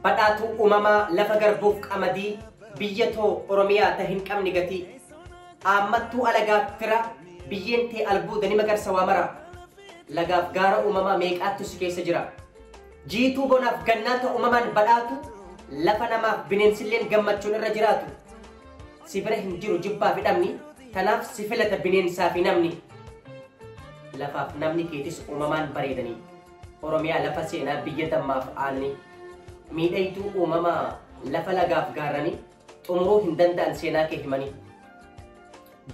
badhaatu uumamaa lafa garbuuf qamadii biyya too Oromiyaa tahin qabni gatii ammattuu alagaaf fira biyyeen tee albuuda ni magarsa waa mara lagaaf gaara uumamaa meeqaattu si keessa jira jiituu bonaaf gannaata uumamaan badhaatu lafa namaaf bineensilleen gammachuun irra jiraatu si bira hin jiru jibbaa fi dhabni tanaaf si filata bineensaa fi namni lafaaf namni keetis uumamaan bareedanii Oromiyaa lafa seenaa biyya dammaaf aanni miidhaytuu uumamaa lafa lagaaf gaarranii xumuruu hin danda'an seenaa kee himanii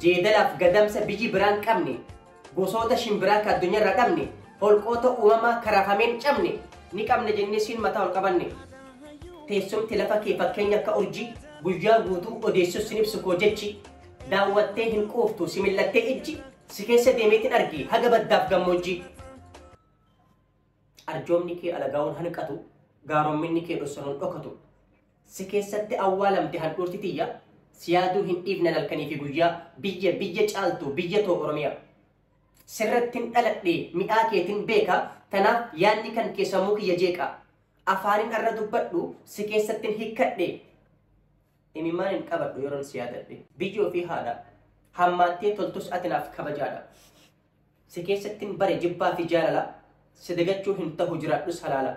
jeedalaaf gadamsa biyyi biraan qabne gosoota shimbiraa ka addunyaarra dhabne holqoota uumamaa karaafameen cabne ni qabne jennee siin mataa ol qabanne teessumti lafa kee fakkeenya akka urjii guyyaa guutuu odeessus sin ibsu koo jechi daawwattee hin quuftu si millattee ijji si keessa deemeetiin argi haga baddaaf gammoojjii arjoomni kee alagaa'uun hanqatu gaaromminni kee dhossanuun dhokatu si keessatti awwaalamte handhuurti tiyya si yaaduu hin dhiifnan halkanii fi guyyaa biyya caaltu biyya too Oromiyaa sirrattiin dhaladhee midhaa keetiin beeka tanaaf yaadni kan kee sammuu kiyya jeeqa afaanin arra dubbadhu si keessattiin hikkadhe imimmaan hin qabadhu yeroon si yaadadhe biyyi ofii haadha hammaattee toltus atinaaf kabajaadha si keessattiin bare jibbaa fi jaalala si dagachuu hin tahu jiraadhus halaala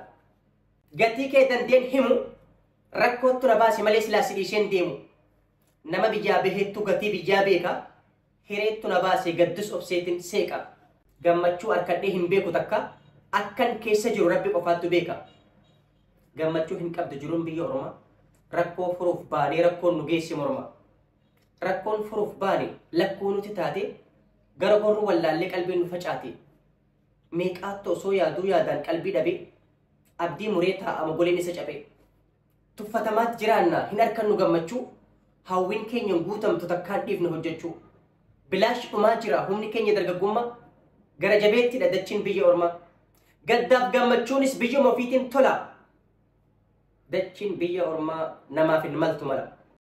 gatii kee dandeen himu rakkoottu na baase malee silaa si dhiisheen deemu nama biyyaa baheettu gatii biyyaa beeka hireettu na baase gaddus obseetiin seeqa gammachuu harkadhee hin beeku takka akkan keessa jiru rabbi qofaattu beeka gammachuu hin qabdu jiruun biyya Oromaa rakkoo furuuf baanee rakkoon nu geessi morma rakkoon furuuf baane lakkuu nuti taate gara gorru wallaallee qalbiin nu facaate meeqaattu osoo yaaduu yaadaan qalbii dhabe abdii muree taa'ama goleen isa cabe tuffatamaatti jiraanna hin arkannu gammachuu hawwiin keenya guutamtu takkaan dhiifne hojjechuu bilaash dhumaa jira humni keenya dargaggummaa gara jabeetti dachiin biyya Ormaa gaddaaf gammachuunis biyyuma ofiitiin tola dachiin biyya Ormaa namaaf hin maltu mala